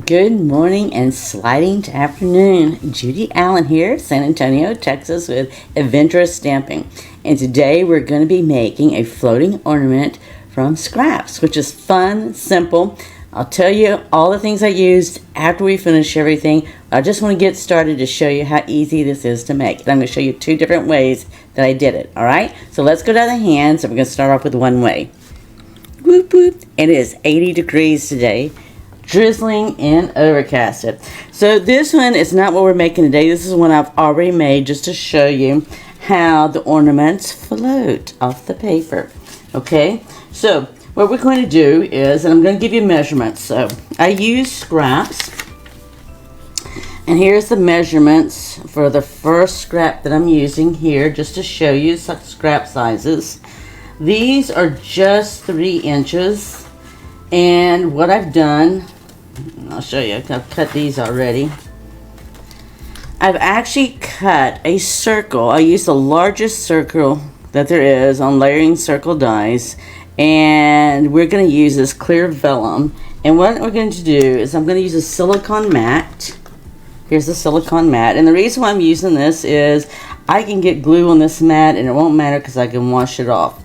Good morning and sliding to afternoon. Judy Allan here, San Antonio, Texas with Adventurous Stampin. And today we're going to be making a floating ornament from scraps, which is fun, simple. I'll tell you all the things I used after we finish everything. I just want to get started to show you how easy this is to make. I'm going to show you two different ways that I did it, alright? So let's go down the hands, and we're going to start off with one way. Whoop whoop. It is 80 degrees today. Drizzling and overcasted. So this one is not what we're making today. This is one I've already made just to show you how the ornaments float off the paper. Okay, so what we're going to do is, and I'm going to give you measurements. So I use scraps, and here's the measurements for the first scrap that I'm using here, just to show you scrap sizes. These are just 3 inches. And what I've done, I'll show you, I've cut these already. I've actually cut a circle. I used the largest circle that there is on layering circle dies. And we're going to use this clear vellum. And what we're going to do is I'm going to use a silicone mat. Here's the silicone mat. And the reason why I'm using this is I can get glue on this mat and it won't matter because I can wash it off.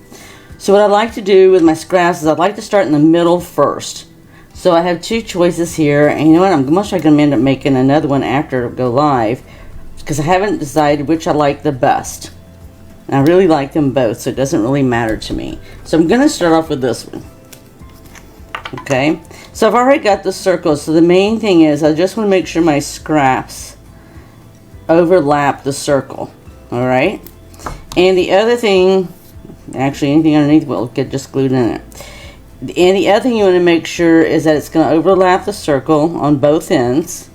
So what I like to do with my scraps is I'd like to start in the middle first. So I have 2 choices here, and you know what, I'm most likely going to end up making another one after it go live because I haven't decided which I like the best. And I really like them both, so it doesn't really matter to me. So I'm going to start off with this one. Okay, so I've already got the circles, so the main thing is I just want to make sure my scraps overlap the circle. Alright, and the other thing, actually anything underneath will get just glued in it. And the other thing you want to make sure is that it's going to overlap the circle on both ends.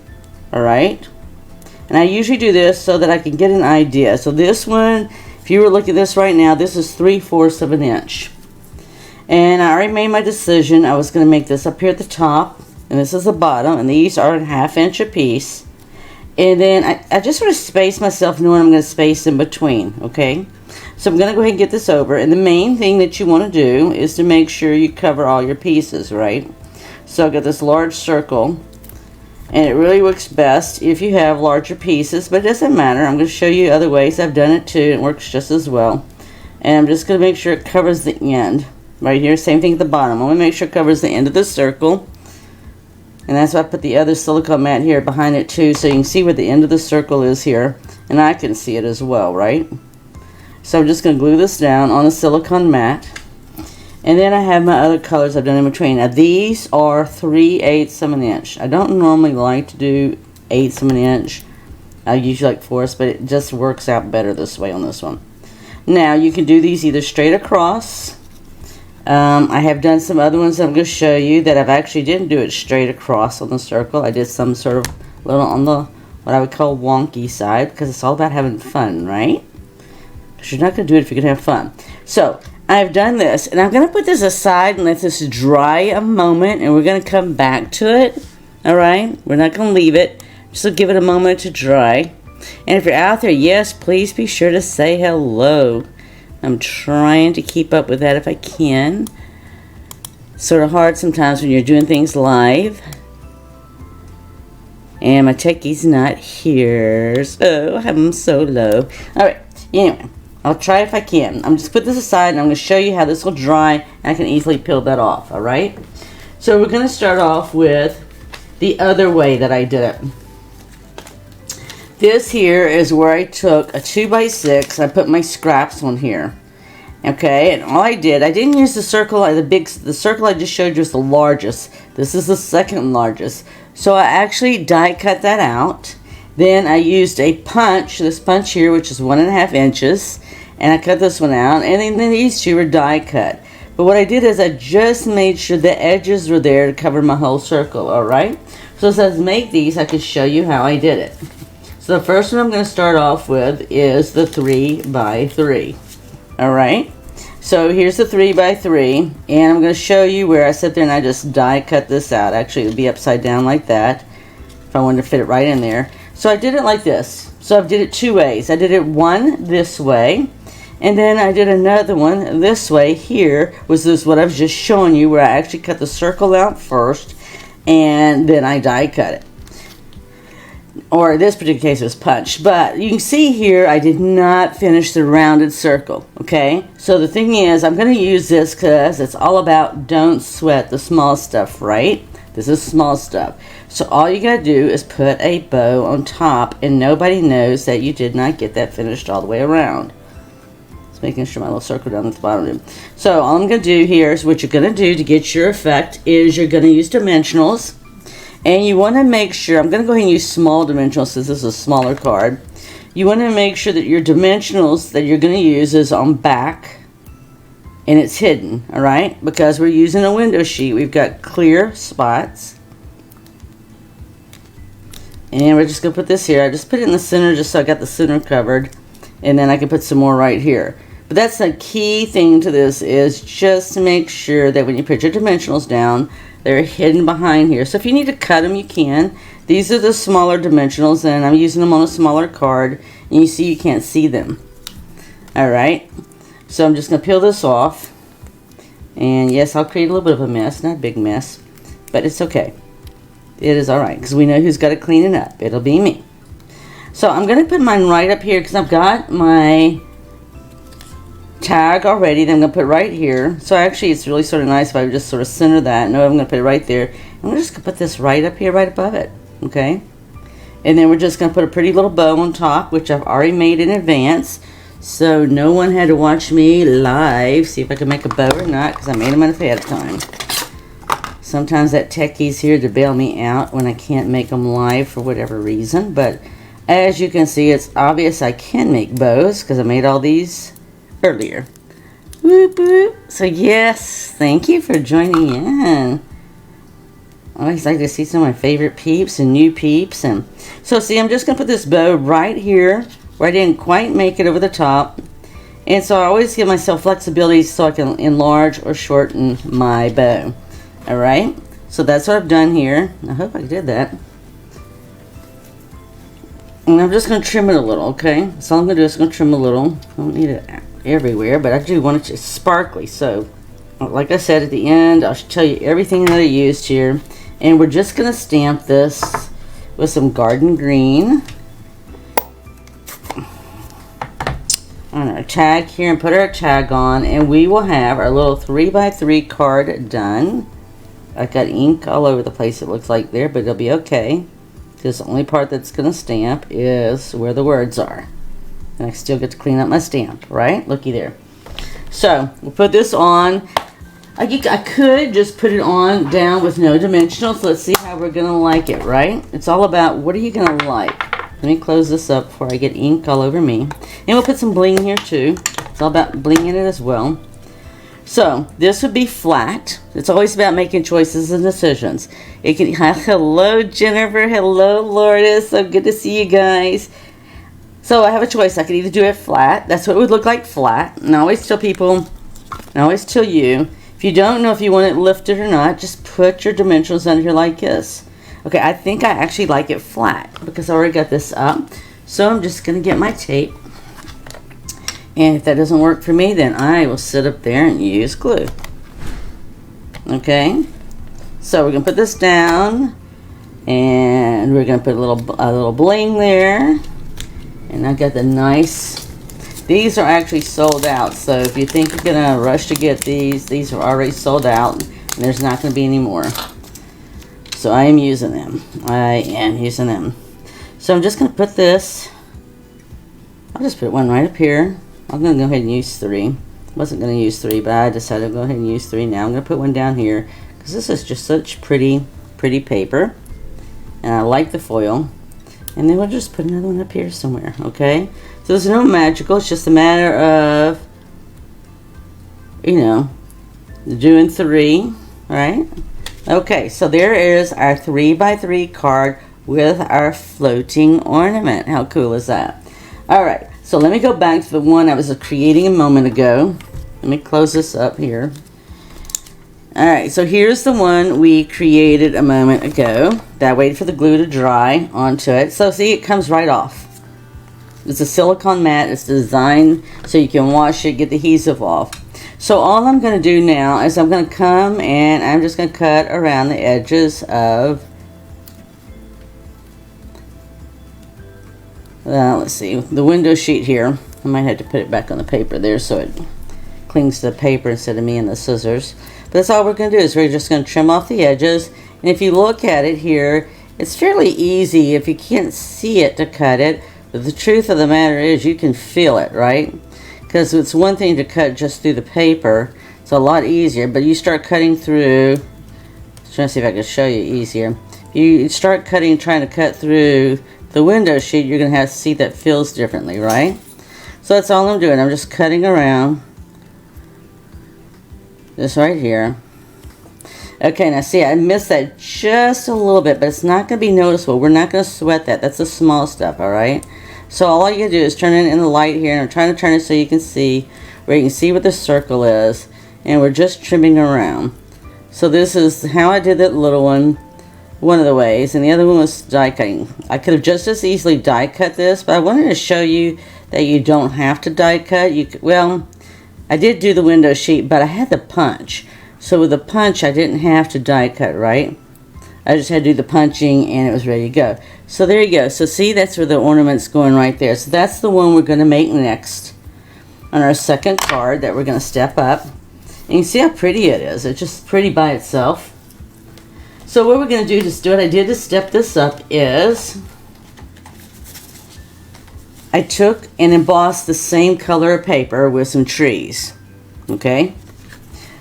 Alright, and I usually do this so that I can get an idea. So this one, if you were looking at this right now, this is 3/4 of an inch. And I already made my decision. I was going to make this up here at the top, and this is the bottom, and these are 1/2 inch a piece. And then I just sort of space myself knowing I'm going to space in between, okay? So I'm going to go ahead and get this over. And the main thing that you want to do is to make sure you cover all your pieces, right? So I've got this large circle. And it really works best if you have larger pieces, but it doesn't matter. I'm going to show you other ways I've done it too. It works just as well. And I'm just going to make sure it covers the end. Right here, same thing at the bottom. I'm going to make sure it covers the end of the circle. And that's why I put the other silicone mat here behind it too, so you can see where the end of the circle is here. And I can see it as well, right? So I'm just going to glue this down on the silicone mat. And then I have my other colors I've done in between. Now these are 3/8 of an inch. I don't normally like to do 1/8 of an inch. I usually like 4ths, but it just works out better this way on this one. Now you can do these either straight across. I have done some other ones that I'm going to show you that I've actually didn't do it straight across on the circle. I did some sort of little on the what I would call wonky side, because it's all about having fun, right? Because you're not going to do it if you're going to have fun. So I've done this, and I'm going to put this aside and let this dry a moment, and we're going to come back to it. Alright, we're not going to leave it, just give it a moment to dry. And if you're out there, yes, please be sure to say hello. I'm trying to keep up with that if I can. Sort of hard sometimes when you're doing things live. And my techie's not here, so I'm so low. Alright, anyway, I'll try if I can. I'm just put this aside and I'm going to show you how this will dry, and I can easily peel that off, alright? So we're going to start off with the other way that I did it. This here is where I took a 2x6. I put my scraps on here. Okay, and all I didn't use the circle, the circle I just showed you is the largest. This is the second largest. So I actually die cut that out. Then I used a punch, this punch here, which is 1.5 inches. And I cut this one out. And then these two were die cut. But what I did is I just made sure the edges were there to cover my whole circle, alright? So as I make these, I can show you how I did it. So the first one I'm going to start off with is the 3x3. Alright, so here's the 3x3, and I'm going to show you where I sit there and I just die cut this out. Actually, it would be upside down like that if I wanted to fit it right in there. So I did it like this. So I did it 2 ways. I did it one this way, and then I did another one this way. Here was this what I was just showing you, where I actually cut the circle out first. and then I die cut it. Or in this particular case it was punched. But you can see here I did not finish the rounded circle, okay? So the thing is, I'm going to use this because it's all about don't sweat the small stuff, right? This is small stuff. So all you got to do is put a bow on top, and nobody knows that you did not get that finished all the way around. Just making sure my little circle down at the bottom. So all I'm going to do here is what you're going to do to get your effect is you're going to use dimensionals. And you want to make sure, I'm going to go ahead and use small dimensionals since this is a smaller card. You want to make sure that your dimensionals that you're going to use is on back and it's hidden, alright? Because we're using a window sheet, we've got clear spots. And we're just going to put this here. I just put it in the center just so I got the center covered. And then I can put some more right here. But that's the key thing to this is just to make sure that when you put your dimensionals down, they're hidden behind here. So if you need to cut them, you can. These are the smaller dimensionals, and I'm using them on a smaller card. And you see you can't see them. Alright. So I'm just going to peel this off. And yes, I'll create a little bit of a mess. Not a big mess. But it's okay. It is alright. Because we know who's got to clean it up. It'll be me. So I'm going to put mine right up here because I've got my tag already that I'm going to put right here. So actually it's really sort of nice if I would just sort of center that. No, I'm going to put it right there. I'm just going to put this right up here, right above it. Okay? And then we're just going to put a pretty little bow on top, which I've already made in advance. So no one had to watch me live, see if I can make a bow or not, because I made them ahead of time. Sometimes that techie's here to bail me out when I can't make them live for whatever reason. But as you can see, it's obvious I can make bows because I made all these earlier. Whoop, whoop. So yes, thank you for joining in. I always like to see some of my favorite peeps and new peeps. And so see, I'm just going to put this bow right here where I didn't quite make it over the top. And so I always give myself flexibility so I can enlarge or shorten my bow. Alright, so that's what I've done here. I hope I did that. And I'm just going to trim it a little, okay? So all I'm going to do is going to trim a little. I don't need it everywhere, but I do want it to sparkly. So, like I said at the end, I'll tell you everything that I used here. And we're just going to stamp this with some garden green on our tag here and put our tag on. And we will have our little 3x3 card done. I've got ink all over the place, it looks like there, but it'll be okay. Because the only part that's going to stamp is where the words are. And I still get to clean up my stamp, right? Looky there. So, we'll put this on. I could just put it on down with no dimensionals. Let's see how we're going to like it, right? It's all about what are you going to like. Let me close this up before I get ink all over me. And we'll put some bling here too. It's all about blinging it as well. So, this would be flat. It's always about making choices and decisions. It can, hello, Jennifer. Hello, Lourdes. So good to see you guys. So, I have a choice. I could either do it flat. That's what it would look like flat. And I always tell people, and I always tell you, if you don't know if you want it lifted or not, just put your dimensionals under here like this. Okay, I think I actually like it flat because I already got this up. So, I'm just going to get my tape. And if that doesn't work for me, then I will sit up there and use glue. Okay? So we're going to put this down. And we're going to put a little bling there. And I got the nice... These are actually sold out. So if you think you're going to rush to get these are already sold out. And there's not going to be any more. So I am using them. I am using them. So I'm just going to put this... I'll just put one right up here. I'm going to go ahead and use 3. Wasn't going to use 3, but I decided to go ahead and use 3 now. I'm going to put one down here because this is just such pretty paper. And I like the foil. And then we'll just put another one up here somewhere, okay? So there's no magical. It's just a matter of, you know, doing 3, right? Okay, so there is our 3x3 card with our floating ornament. How cool is that? All right. So let me go back to the one I was creating a moment ago. Let me close this up here. Alright, so here's the one we created a moment ago. That I waited for the glue to dry onto it. So see, it comes right off. It's a silicone mat. It's designed so you can wash it, get the adhesive off. So all I'm going to do now is I'm going to come and I'm just going to cut around the edges of, let's see, the window sheet here. I might have to put it back on the paper there so it clings to the paper instead of me and the scissors. But that's all we're going to do is we're just going to trim off the edges. And if you look at it here, it's fairly easy if you can't see it to cut it. But the truth of the matter is you can feel it, right? Because it's one thing to cut just through the paper. It's a lot easier. But you start cutting through, I'm trying to see if I can show you easier. You start cutting, trying to cut through the window sheet, you're going to have to see that feels differently, right? So that's all I'm doing. I'm just cutting around this right here. Okay, now see, I missed that just a little bit, but it's not going to be noticeable. We're not going to sweat that. That's the small stuff, all right? So all you can do is turn it in the light here, and I'm trying to turn it so you can see where you can see what the circle is, and we're just trimming around. So this is how I did that little one of the ways, and the other one was die cutting. I could have just as easily die cut this, but I wanted to show you that you don't have to die cut. Well, I did do the window sheet, but I had the punch. So with the punch, I didn't have to die cut, right? I just had to do the punching, and it was ready to go. So there you go. So see, that's where the ornament's going right there. So that's the one we're going to make next on our second card that we're going to step up. And you can see how pretty it is. It's just pretty by itself. So what we're going to do what I did to step this up is I took and embossed the same color of paper with some trees. Okay?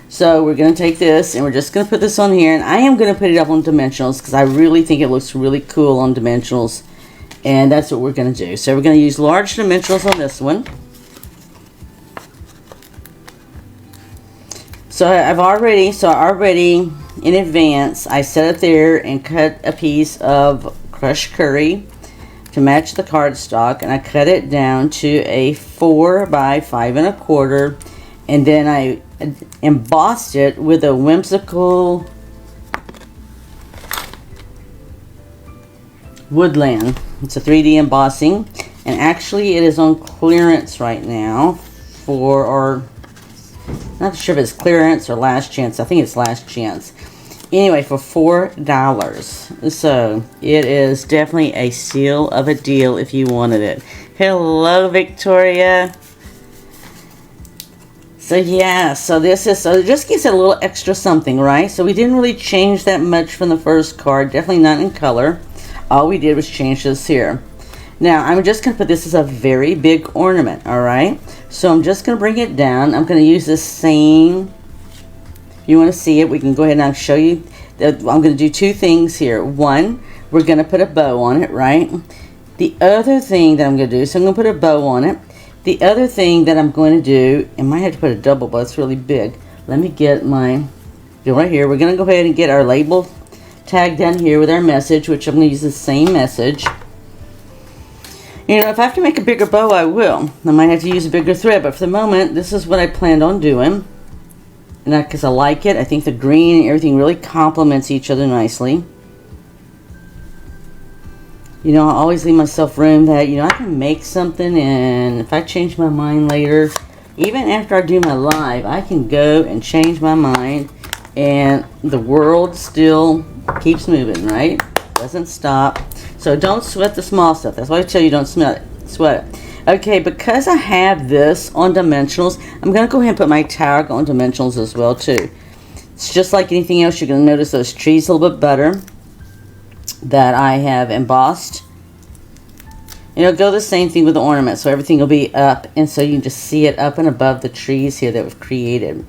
So we're going to take this and we're just going to put this on here, and I am going to put it up on dimensionals because I really think it looks really cool on dimensionals, and that's what we're going to do. So we're going to use large dimensionals on this one. So I already in advance I set it there and cut a piece of crushed curry to match the cardstock, and I cut it down to a 4 by 5 1/4, and then I embossed it with a whimsical woodland. It's a 3D embossing, and actually it is on clearance right now for, or not sure if it's clearance or last chance. I think it's last chance. Anyway, for $4. So it is definitely a steal of a deal if you wanted it. Hello, Victoria. So yeah, so this is, so it just gives it a little extra something, right? So we didn't really change that much from the first card, definitely not in color. All we did was change this here. Now I'm just going to put this as a very big ornament, all right? So I'm just going to bring it down. I'm going to use this same, if you want to see it, we can go ahead and I'll show you that I'm going to do two things here. One, we're going to put a bow on it, right? The other thing that I'm going to do, so I'm going to put a bow on it. The other thing that I'm going to do, I might have to put a double bow, it's really big. Let me get my, right here, we're going to go ahead and get our label tag down here with our message, which I'm going to use the same message. You know, if I have to make a bigger bow, I will. I might have to use a bigger thread, but for the moment, this is what I planned on doing. And because I like it, I think the green and everything really complements each other nicely. You know, I always leave myself room that, you know, I can make something, and if I change my mind later, even after I do my live, I can go and change my mind, and the world still keeps moving, right? Doesn't stop. So don't sweat the small stuff. That's why I tell you don't sweat it. Okay, because I have this on dimensionals, I'm going to go ahead and put my tag on dimensionals as well too. It's just like anything else. You're going to notice those trees a little bit better that I have embossed. And it'll go the same thing with the ornament, so everything will be up, and so you can just see it up and above the trees here that we've created.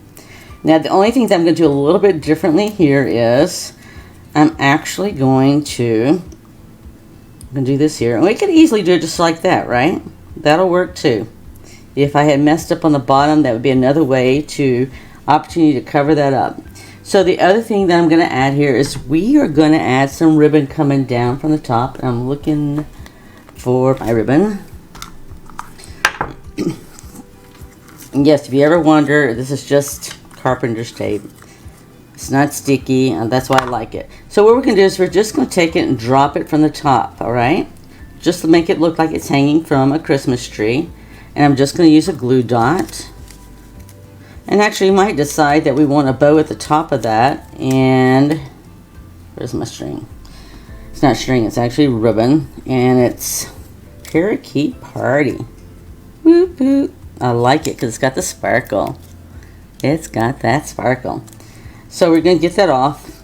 Now the only thing that I'm going to do a little bit differently here is I'm actually going to do this here, and we could easily do it just like that, right? That'll work too. If I had messed up on the bottom, that would be another way to opportunity to cover that up. So the other thing that I'm going to add here is we are going to add some ribbon coming down from the top. And I'm looking for my ribbon. And yes, if you ever wonder, this is just carpenter's tape. It's not sticky, and that's why I like it. So what we're going to do is we're just going to take it and drop it from the top, all right? Just to make it look like it's hanging from a Christmas tree. And I'm just going to use a glue dot. And actually we might decide that we want a bow at the top of that. And where's my string? It's not string, it's actually ribbon. And it's Parakeet Party. Whoop whoop. I like it because it's got the sparkle. It's got that sparkle. So we're going to get that off.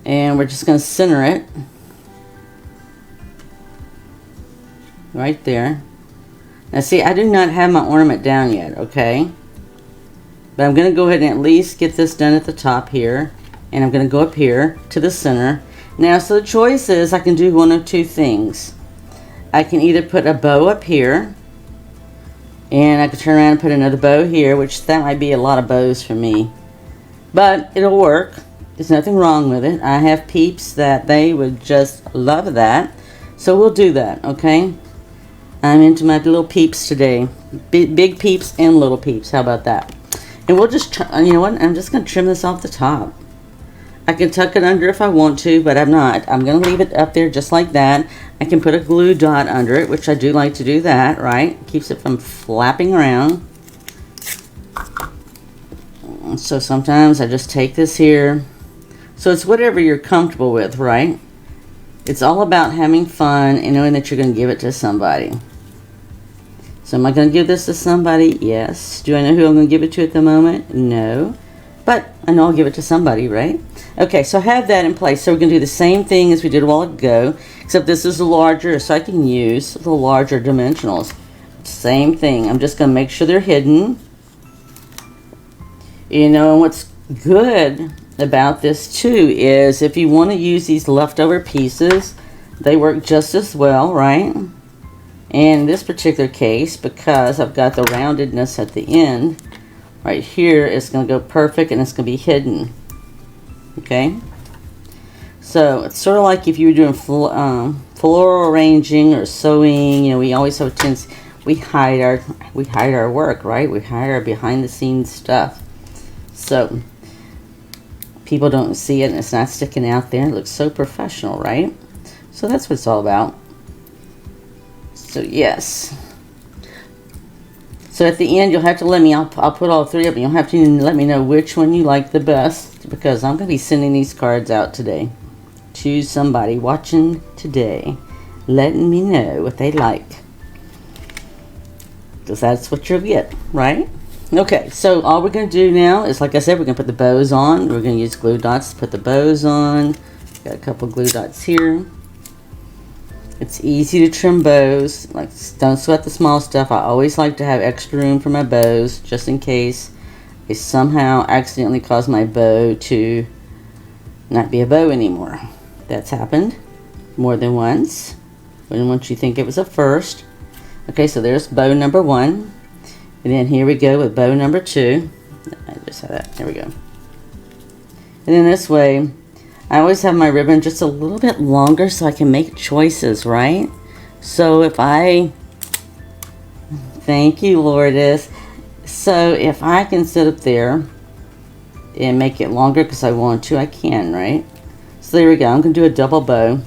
And we're just going to center it. Right there. Now see, I do not have my ornament down yet, okay? But I'm going to go ahead and at least get this done at the top here. And I'm going to go up here to the center. Now, so the choice is I can do one of two things. I can either put a bow up here. And I could turn around and put another bow here, which that might be a lot of bows for me. But it'll work. There's nothing wrong with it. I have peeps that they would just love that. So we'll do that, okay? I'm into my little peeps today. Big peeps and little peeps. How about that? And we'll just, you know what? I'm just going to trim this off the top. I can tuck it under if I want to, but I'm not. I'm going to leave it up there just like that. I can put a glue dot under it, which I do like to do that, right? Keeps it from flapping around. So sometimes I just take this here. So it's whatever you're comfortable with, right? It's all about having fun and knowing that you're going to give it to somebody. So am I going to give this to somebody? Yes. Do I know who I'm going to give it to at the moment? No. But I know I'll give it to somebody, right? Okay, so I have that in place. So we're going to do the same thing as we did a while ago, except this is larger, so I can use the larger dimensionals. Same thing. I'm just going to make sure they're hidden. You know, and what's good about this too is if you want to use these leftover pieces, they work just as well, right? And in this particular case, because I've got the roundedness at the end, right here, it's going to go perfect and it's going to be hidden. Okay? So it's sort of like if you were doing floral arranging or sewing, you know, we always have a tendency, we hide our work, right? We hide our behind the scenes stuff. So people don't see it and it's not sticking out there. It looks so professional, right? So that's what it's all about. So yes. So at the end, you'll have to let me, I'll put all three up, and you'll have to let me know which one you like the best, because I'm going to be sending these cards out today to somebody watching today, letting me know what they like. Because that's what you'll get, right? Okay, so all we're going to do now is, like I said, we're going to put the bows on. We're going to use glue dots to put the bows on. Got a couple glue dots here. It's easy to trim bows. Like, don't sweat the small stuff. I always like to have extra room for my bows, just in case I somehow accidentally cause my bow to not be a bow anymore. That's happened more than once. When once you think it was a first. Okay, so there's bow number 1. And then here we go with bow number 2. I just had that. There we go. And then this way, I always have my ribbon just a little bit longer so I can make choices, right? So if I, thank you, Lourdes. So if I can sit up there and make it longer because I want to, I can, right? So there we go. I'm going to do a double bow.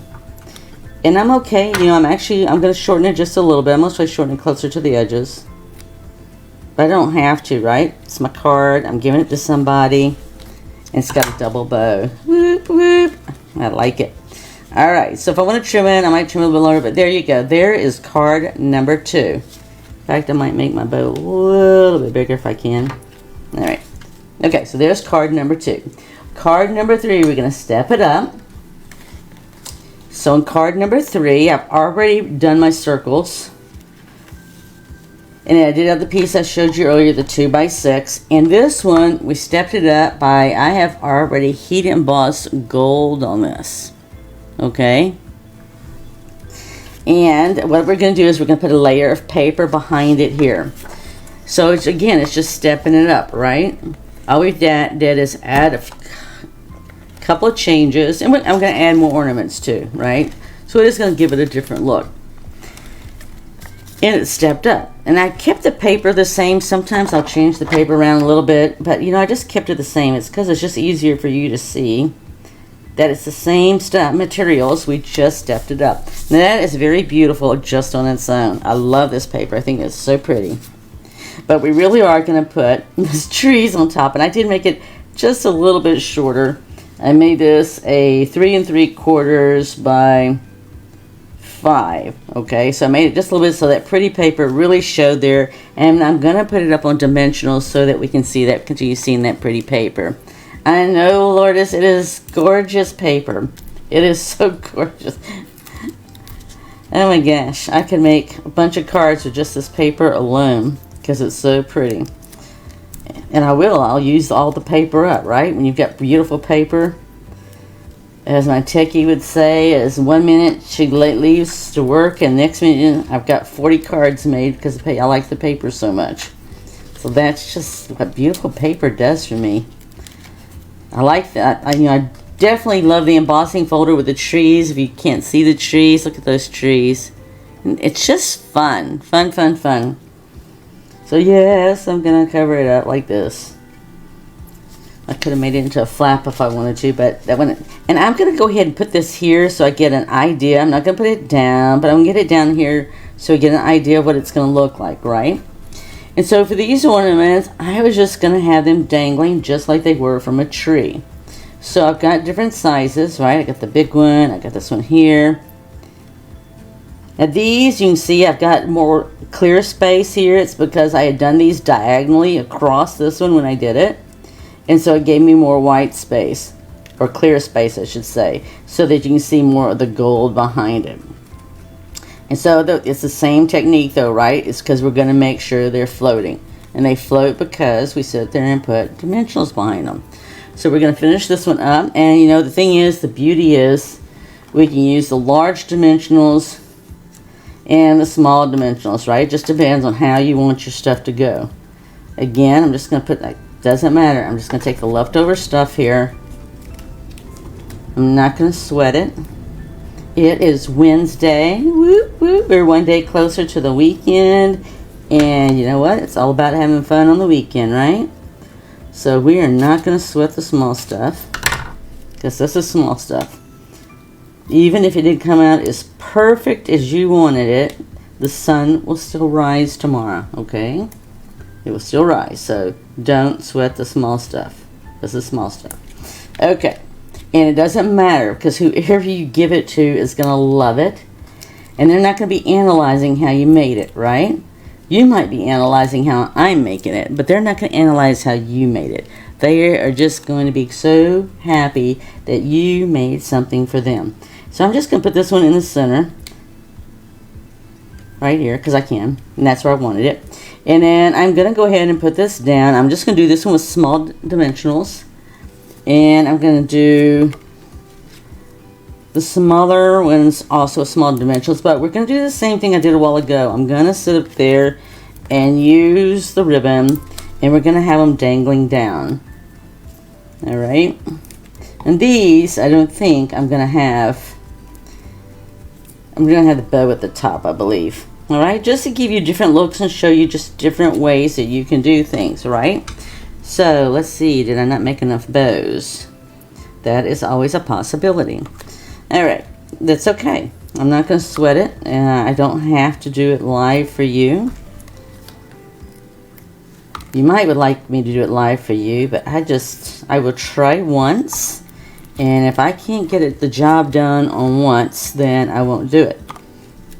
And I'm okay. You know, I'm going to shorten it just a little bit. I'm going to shorten it closer to the edges. But I don't have to, right? It's my card. I'm giving it to somebody. And it's got a double bow. Whoop, whoop. I like it. Alright, so if I want to trim it, I might trim it a little longer, but there you go. There is card number 2. In fact, I might make my bow a little bit bigger if I can. Alright. Okay, so there's card number 2. Card number 3, we're going to step it up. So in card number 3, I've already done my circles. And I did have the piece I showed you earlier, the 2x6. And this one, we stepped it up by, I have already heat embossed gold on this. Okay? And what we're going to do is we're going to put a layer of paper behind it here. So it's, again, it's just stepping it up, right? All we did is add a couple of changes. And I'm going to add more ornaments too, right? So it is going to give it a different look. And it stepped up. And I kept the paper the same. Sometimes I'll change the paper around a little bit. But, you know, I just kept it the same. It's because it's just easier for you to see that it's the same stuff, materials. We just stepped it up. Now, that is very beautiful just on its own. I love this paper. I think it's so pretty. But we really are going to put these trees on top. And I did make it just a little bit shorter. I made this a 3 3/4 by 5. Okay, so I made it just a little bit so that pretty paper really showed there. And I'm going to put it up on dimensionals so that we can see that, continue seeing that pretty paper. I know, Lourdes, it is gorgeous paper. It is so gorgeous. Oh my gosh, I could make a bunch of cards with just this paper alone because it's so pretty. And I'll use all the paper up, right? When you've got beautiful paper, as my techie would say, is 1 minute she leaves to work and next minute I've got 40 cards made because I like the paper so much. So that's just what beautiful paper does for me. I like that. I definitely love the embossing folder with the trees. If you can't see the trees, look at those trees. It's just fun. Fun, fun, fun. So yes, I'm going to cover it up like this. I could have made it into a flap if I wanted to, but that one. And I'm going to go ahead and put this here so I get an idea. I'm not going to put it down, but I'm going to get it down here so I get an idea of what it's going to look like, right? And so for these ornaments, I was just going to have them dangling just like they were from a tree. So I've got different sizes, right? I got the big one, I got this one here. Now these, you can see I've got more clear space here. It's because I had done these diagonally across this one when I did it. And so it gave me more white space, or clear space I should say, so that you can see more of the gold behind it. And so it's the same technique though, right? It's because we're going to make sure they're floating. And they float because we sit there and put dimensionals behind them. So we're going to finish this one up. And you know, the thing is, the beauty is, we can use the large dimensionals and the small dimensionals, right? It just depends on how you want your stuff to go. Again, I'm just going to put, like, doesn't matter. I'm just going to take the leftover stuff here. I'm not going to sweat it. It is Wednesday. Whoop, whoop. We're one day closer to the weekend. And you know what? It's all about having fun on the weekend, right? So we are not going to sweat the small stuff, because this is small stuff. Even if it didn't come out as perfect as you wanted it, the sun will still rise tomorrow, okay? It will still rise, so don't sweat the small stuff. This is small stuff. Okay, and it doesn't matter, because whoever you give it to is going to love it. And they're not going to be analyzing how you made it, right? You might be analyzing how I'm making it, but they're not going to analyze how you made it. They are just going to be so happy that you made something for them. So I'm just going to put this one in the center, right here, because I can, and that's where I wanted it. And then I'm going to go ahead and put this down. I'm just going to do this one with small dimensionals, and I'm going to do the smaller ones also small dimensionals, but we're going to do the same thing I did a while ago. I'm going to sit up there and use the ribbon, and we're going to have them dangling down. Alright? And these, I don't think I'm going to have the bow at the top, I believe. Alright? Just to give you different looks and show you just different ways that you can do things, right? So, let's see. Did I not make enough bows? That is always a possibility. Alright, that's okay. I'm not going to sweat it. I don't have to do it live for you. You might would like me to do it live for you, but I will try once. And if I can't get the job done on once, then I won't do it.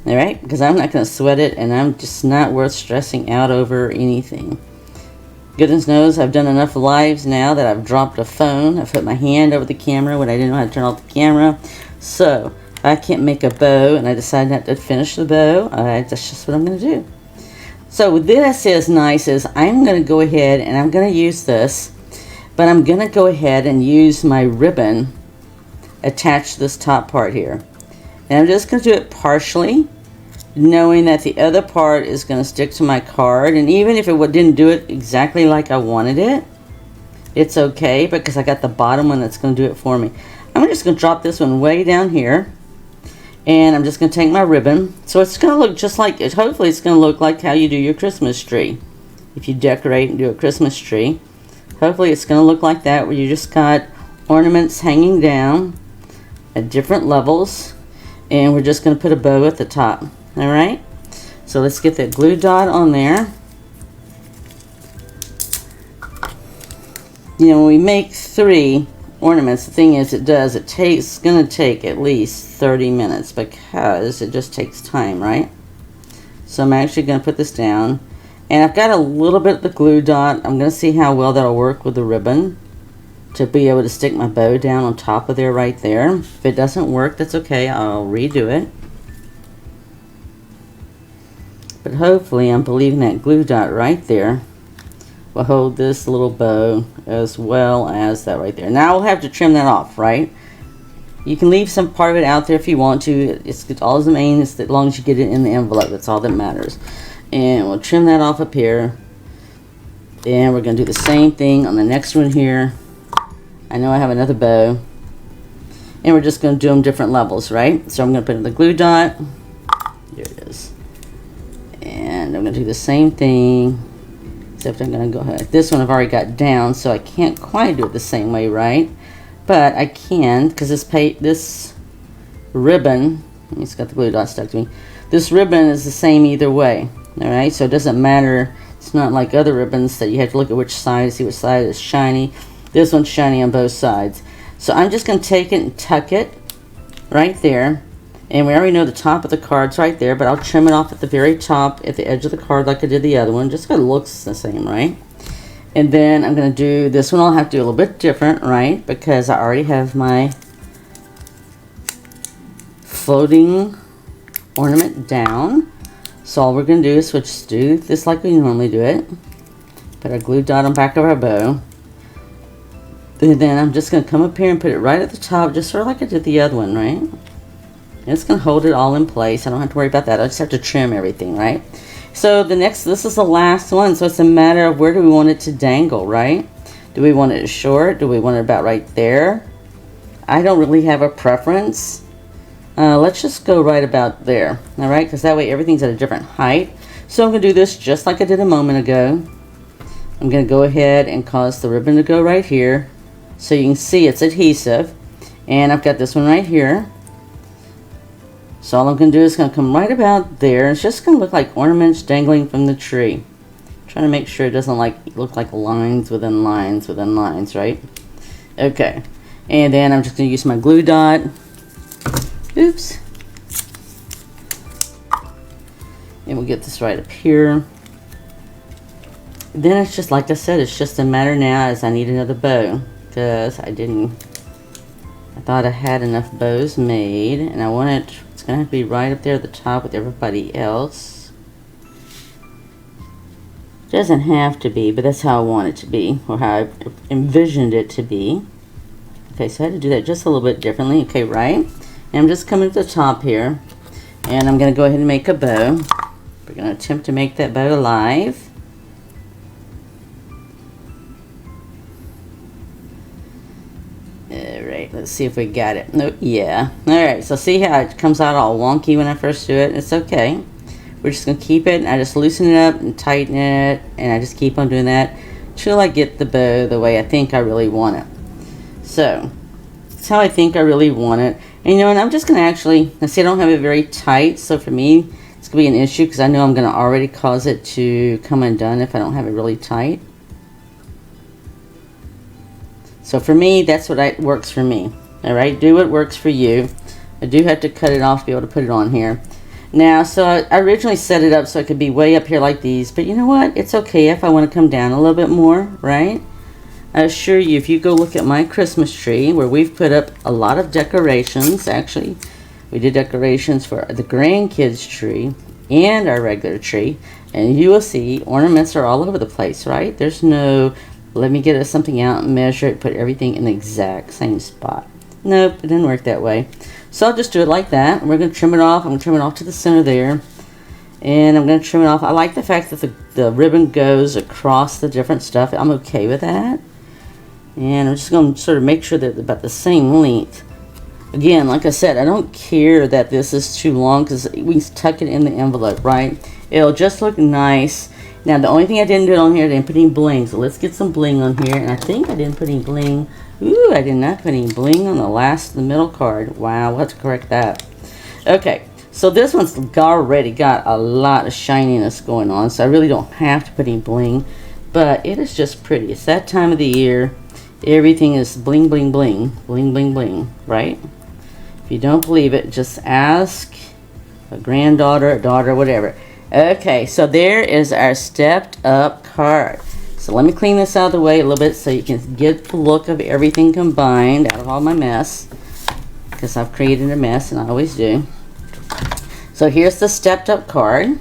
Alright, because I'm not going to sweat it, and I'm just not worth stressing out over anything. Goodness knows I've done enough lives now that I've dropped a phone. I've put my hand over the camera when I didn't know how to turn off the camera. So, if I can't make a bow and I decide not to finish the bow, that's just what I'm going to do. So, what this is nice is I'm going to go ahead and I'm going to use this, but I'm going to go ahead and use my ribbon attached to this top part here. And I'm just going to do it partially, knowing that the other part is going to stick to my card. And even if it didn't do it exactly like I wanted it, it's okay, because I got the bottom one that's going to do it for me. I'm just going to drop this one way down here, and I'm just going to take my ribbon. So it's going to look just like, hopefully it's going to look like how you do your Christmas tree. If you decorate and do a Christmas tree, hopefully it's going to look like that, where you just got ornaments hanging down at different levels, and we're just going to put a bow at the top. Alright, so let's get that glue dot on there. you know, when we make 3 ornaments, the thing is, it's gonna take at least 30 minutes because it just takes time, right? So I'm actually gonna put this down, and I've got a little bit of the glue dot. I'm gonna see how well that'll work with the ribbon to be able to stick my bow down on top of there right there. If it doesn't work, that's okay, I'll redo it. But hopefully, I'm believing that glue dot right there will hold this little bow as well as that right there. Now we'll have to trim that off, right? You can leave some part of it out there if you want to. It's all the main, is as long as you get it in the envelope, that's all that matters. And we'll trim that off up here. And we're going to do the same thing on the next one here. I know I have another bow. And we're just going to do them different levels, right? So I'm going to put in the glue dot. Here it is. And I'm going to do the same thing. Except I'm going to go ahead. This one I've already got down, so I can't quite do it the same way, right? But I can, because this ribbon, it's got the glue dot stuck to me. This ribbon is the same either way, all right? So it doesn't matter. It's not like other ribbons that you have to look at which side, see which side is shiny. This one's shiny on both sides. So I'm just going to take it and tuck it right there. And we already know the top of the card's right there, but I'll trim it off at the very top, at the edge of the card like I did the other one, just so it looks the same, right? And then I'm going to do, this one I'll have to do a little bit different, right? Because I already have my floating ornament down. So all we're going to do is just do this like we normally do it. Put our glue dot on back of our bow. And then I'm just going to come up here and put it right at the top, just sort of like I did the other one, right? It's going to hold it all in place. I don't have to worry about that. I just have to trim everything, right? So this is the last one. So it's a matter of where do we want it to dangle, right? Do we want it short? Do we want it about right there? I don't really have a preference. Let's just go right about there, all right? Because that way everything's at a different height. So I'm going to do this just like I did a moment ago. I'm going to go ahead and cause the ribbon to go right here. So you can see it's adhesive. And I've got this one right here. So all I'm going to do is going to come right about there. It's just going to look like ornaments dangling from the tree. Trying to make sure it doesn't look like lines within lines within lines, right? Okay. And then I'm just going to use my glue dot. Oops. And we'll get this right up here. Then it's just like I said, it's just a matter now as I need another bow. Because I thought I had enough bows made. And I want it, it's going to have to be right up there at the top with everybody else. It doesn't have to be, but that's how I want it to be. Or how I envisioned it to be. Okay, so I had to do that just a little bit differently. Okay, right? And I'm just coming to the top here. And I'm going to go ahead and make a bow. We're going to attempt to make that bow alive. Alright, let's see if we got it. Nope, yeah. Alright, so see how it comes out all wonky when I first do it? It's okay. We're just going to keep it, and I just loosen it up and tighten it, and I just keep on doing that until I get the bow the way I think I really want it. So, that's how I think I really want it. And you know, and I'm just going to actually, I see I don't have it very tight, so for me, it's going to be an issue because I know I'm going to already cause it to come undone if I don't have it really tight. So for me, that's what works for me. Alright, do what works for you. I do have to cut it off to be able to put it on here. Now, so I originally set it up so it could be way up here like these, but you know what? It's okay if I want to come down a little bit more, right? I assure you, if you go look at my Christmas tree, where we've put up a lot of decorations, actually, we did decorations for the grandkids tree and our regular tree, and you will see ornaments are all over the place, right? There's no, let me get something out and measure it, put everything in the exact same spot. Nope, it didn't work that way. So I'll just do it like that. We're going to trim it off. I'm going to trim it off to the center there. And I'm going to trim it off. I like the fact that the ribbon goes across the different stuff. I'm okay with that. And I'm just going to sort of make sure that they're about the same length. Again, like I said, I don't care that this is too long because we can tuck it in the envelope, right? It'll just look nice. Now, the only thing I didn't do on here, I didn't put any bling. So let's get some bling on here. And I think I didn't put any bling. Ooh, I did not put any bling on the middle card. Wow, we'll have to correct that. Okay, so this one's already got a lot of shininess going on, so I really don't have to put any bling, but it is just pretty. It's that time of the year. Everything is bling, bling, bling, bling, bling, bling, right? If you don't believe it, just ask a granddaughter, a daughter, whatever. Okay, so there is our stepped up card. So let me clean this out of the way a little bit so you can get the look of everything combined out of all my mess, because I've created a mess and I always do. So here's the stepped up card.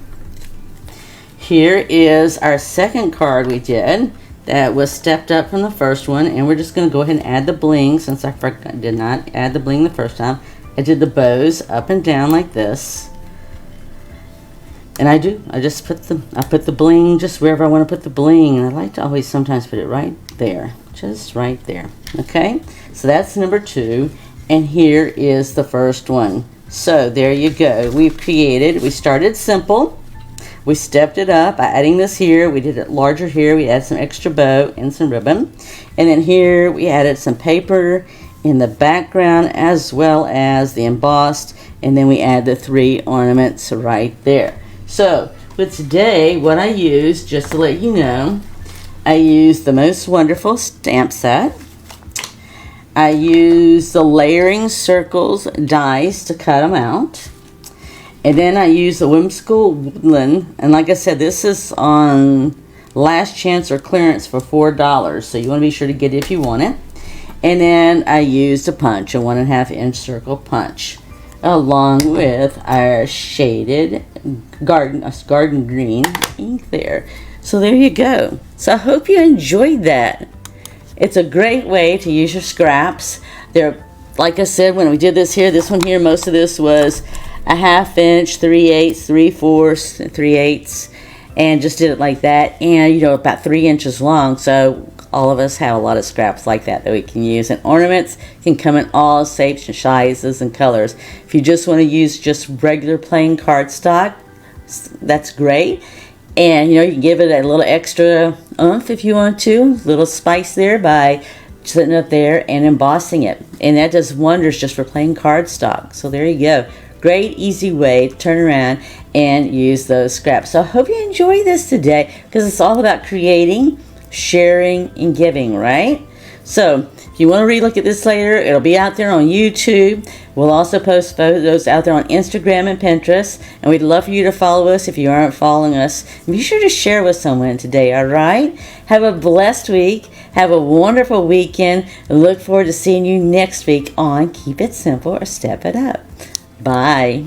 Here is our second card we did that was stepped up from the first one, and we're just going to go ahead and add the bling since I did not add the bling the first time. I did the bows up and down like this. And I just put the bling just wherever I want to put the bling, and I like to always sometimes put it right there, just right there. Okay, so that's number 2, and here is the first one. So there you go. We started simple. We stepped it up by adding this here. We did it larger here. We added some extra bow and some ribbon. And then here we added some paper in the background as well as the embossed. And then we add the 3 ornaments right there. So with today, what I used, just to let you know, I used the Most Wonderful stamp set. I used the layering circles dies to cut them out. And then I used the Whimsical Woodland, and like I said, this is on last chance or clearance for $4, so you want to be sure to get it if you want it. And then I used a punch, a 1.5 inch circle punch, along with our shaded garden green ink there. So there you go. So I hope you enjoyed that. It's a great way to use your scraps. They're, like I said, when we did this one here, most of this was a 1/2 inch, 3/8, 3/4, 3/8, and just did it like that. And you know, about 3 inches long. So all of us have a lot of scraps like that we can use. And ornaments can come in all shapes and sizes and colors. If you just want to use just regular plain cardstock, that's great. And you know, you can give it a little extra oomph if you want to, a little spice there by sitting up there and embossing it. And that does wonders just for plain cardstock. So there you go. Great, easy way to turn around and use those scraps. So I hope you enjoy this today, because it's all about creating, sharing, and giving, right? So if you want to relook at this later, it'll be out there on YouTube. We'll also post photos out there on Instagram and Pinterest. And we'd love for you to follow us if you aren't following us. And be sure to share with someone today, all right? Have a blessed week. Have a wonderful weekend. And look forward to seeing you next week on Keep It Simple or Step It Up. Bye.